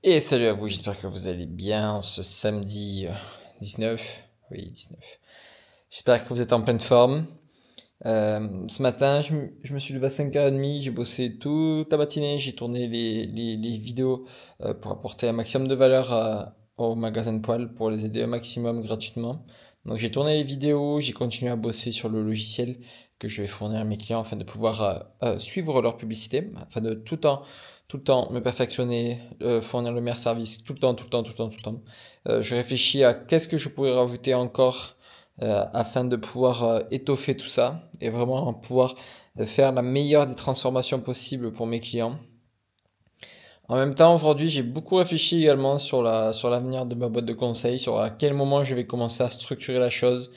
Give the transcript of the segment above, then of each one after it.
Et salut à vous, j'espère que vous allez bien ce samedi 19. Oui, 19. J'espère que vous êtes en pleine forme. Ce matin, je me suis levé à 5h30, j'ai bossé toute la matinée, j'ai tourné les vidéos pour apporter un maximum de valeur au magasin de poils, pour les aider un maximum gratuitement. Donc j'ai tourné les vidéos, j'ai continué à bosser sur le logiciel que je vais fournir à mes clients afin de pouvoir suivre leur publicité, afin de tout le temps me perfectionner, fournir le meilleur service, tout le temps, tout le temps, tout le temps, tout le temps. Je réfléchis à qu'est-ce que je pourrais rajouter encore afin de pouvoir étoffer tout ça et vraiment pouvoir faire la meilleure des transformations possibles pour mes clients. En même temps, aujourd'hui, j'ai beaucoup réfléchi également sur l'avenir de ma boîte de conseil, sur à quel moment je vais commencer à structurer la chose.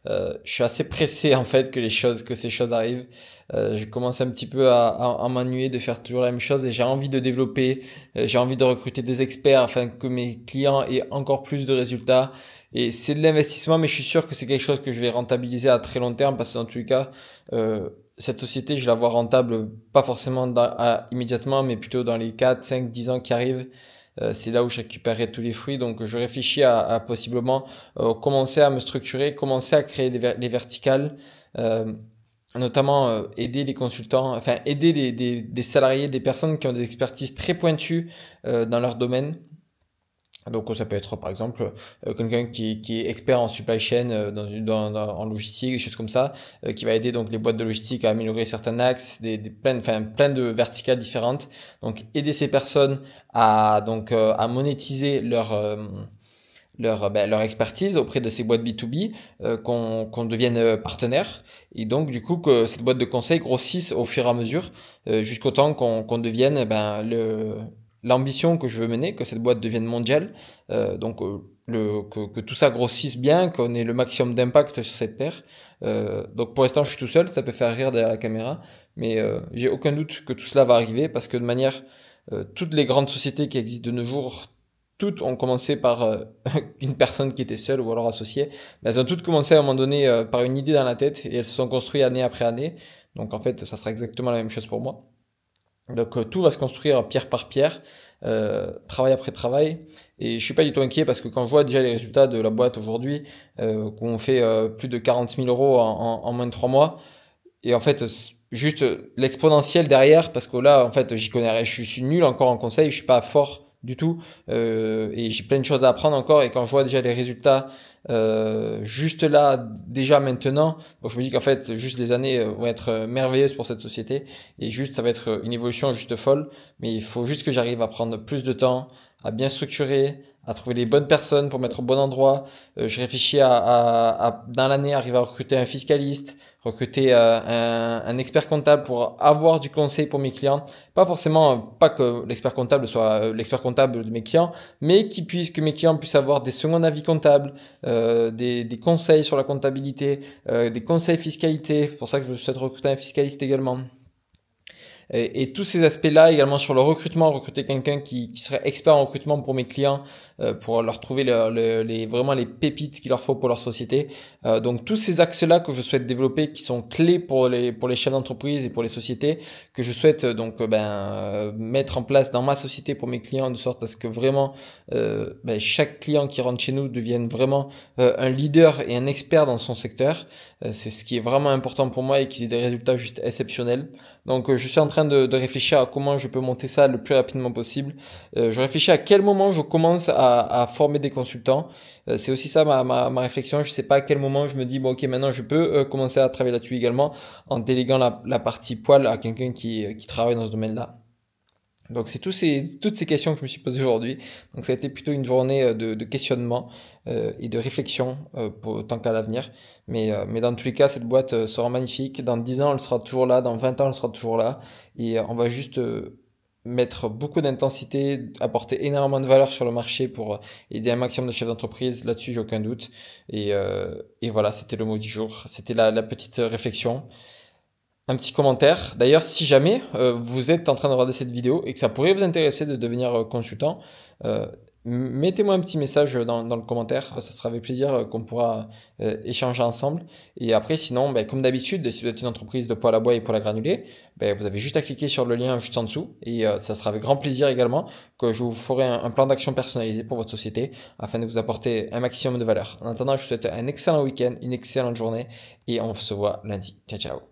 Je suis assez pressé en fait que ces choses arrivent. Je commence un petit peu à m'ennuyer de faire toujours la même chose et j'ai envie de développer, j'ai envie de recruter des experts afin que mes clients aient encore plus de résultats. Et c'est de l'investissement, mais je suis sûr que c'est quelque chose que je vais rentabiliser à très long terme parce que dans tous les cas, cette société, je la vois rentable pas forcément immédiatement, mais plutôt dans les 4, 5, 10 ans qui arrivent. C'est là où je récupérerai tous les fruits. Donc je réfléchis à possiblement commencer à me structurer, commencer à créer les verticales, euh, notamment aider les consultants, enfin aider des salariés, des personnes qui ont des expertises très pointues dans leur domaine. Donc ça peut être par exemple quelqu'un qui est expert en supply chain en logistique, des choses comme ça, qui va aider donc les boîtes de logistique à améliorer certains axes, plein de verticales différentes. Donc aider ces personnes à monétiser leur expertise auprès de ces boîtes B2B, qu'on devienne partenaire et donc du coup que cette boîte de conseil grossisse au fur et à mesure jusqu'au temps qu'on devienne l'ambition que je veux mener, que cette boîte devienne mondiale, que tout ça grossisse bien, qu'on ait le maximum d'impact sur cette terre. Donc pour l'instant je suis tout seul, ça peut faire rire derrière la caméra, mais j'ai aucun doute que tout cela va arriver parce que de manière toutes les grandes sociétés qui existent de nos jours, toutes ont commencé par une personne qui était seule ou alors associée. Mais elles ont toutes commencé à un moment donné par une idée dans la tête et elles se sont construites année après année. Donc en fait, ça sera exactement la même chose pour moi. Donc tout va se construire pierre par pierre, travail après travail. Et je suis pas du tout inquiet parce que quand je vois déjà les résultats de la boîte aujourd'hui, qu'on fait plus de 40 000 euros en moins de 3 mois, et en fait, juste l'exponentiel derrière, parce que là, en fait, j'y connais rien. Je suis nul encore en conseil, je suis pas fort du tout, et j'ai plein de choses à apprendre encore. Et quand je vois déjà les résultats, juste là, déjà maintenant, donc je me dis qu'en fait, juste les années vont être merveilleuses pour cette société, et juste, ça va être une évolution juste folle. Mais il faut juste que j'arrive à prendre plus de temps, à bien structurer, à trouver les bonnes personnes pour mettre au bon endroit. Je réfléchis dans l'année, arriver à recruter un fiscaliste, recruter un expert comptable pour avoir du conseil pour mes clients. Pas forcément, pas que l'expert comptable soit l'expert comptable de mes clients, mais que mes clients puissent avoir des secondes avis comptables, des conseils sur la comptabilité, des conseils fiscalité. C'est pour ça que je souhaite recruter un fiscaliste également. Et tous ces aspects-là, également sur le recrutement, recruter quelqu'un qui serait expert en recrutement pour mes clients, pour leur trouver vraiment les pépites qu'il leur faut pour leur société. Donc tous ces axes-là que je souhaite développer, qui sont clés pour les chefs d'entreprise et pour les sociétés, que je souhaite mettre en place dans ma société pour mes clients, de sorte à ce que vraiment chaque client qui rentre chez nous devienne vraiment un leader et un expert dans son secteur. C'est ce qui est vraiment important pour moi et qui ait des résultats juste exceptionnels. Donc je suis en train de réfléchir à comment je peux monter ça le plus rapidement possible. Je réfléchis à quel moment je commence à former des consultants. C'est aussi ça ma réflexion. Je sais pas à quel moment je me dis, bon ok, maintenant je peux commencer à travailler là-dessus également en déléguant la partie poil à quelqu'un qui travaille dans ce domaine-là. Donc c'est toutes ces questions que je me suis posées aujourd'hui. Donc ça a été plutôt une journée de questionnement et de réflexion pour tant qu'à l'avenir. Mais dans tous les cas, cette boîte sera magnifique. Dans 10 ans, elle sera toujours là. Dans 20 ans, elle sera toujours là. Et on va juste mettre beaucoup d'intensité, apporter énormément de valeur sur le marché pour aider un maximum de chefs d'entreprise. Là-dessus, j'ai aucun doute. Et voilà, c'était le mot du jour. C'était la petite réflexion. Un petit commentaire. D'ailleurs, si jamais vous êtes en train de regarder cette vidéo et que ça pourrait vous intéresser de devenir consultant, euh, mettez-moi un petit message dans le commentaire, ça sera avec plaisir qu'on pourra échanger ensemble. Et après, sinon, ben, comme d'habitude, si vous êtes une entreprise de poêle à bois et poêle à granulés, ben, vous avez juste à cliquer sur le lien juste en dessous. Et ça sera avec grand plaisir également que je vous ferai un plan d'action personnalisé pour votre société afin de vous apporter un maximum de valeur. En attendant, je vous souhaite un excellent week-end, une excellente journée et on se voit lundi. Ciao, ciao.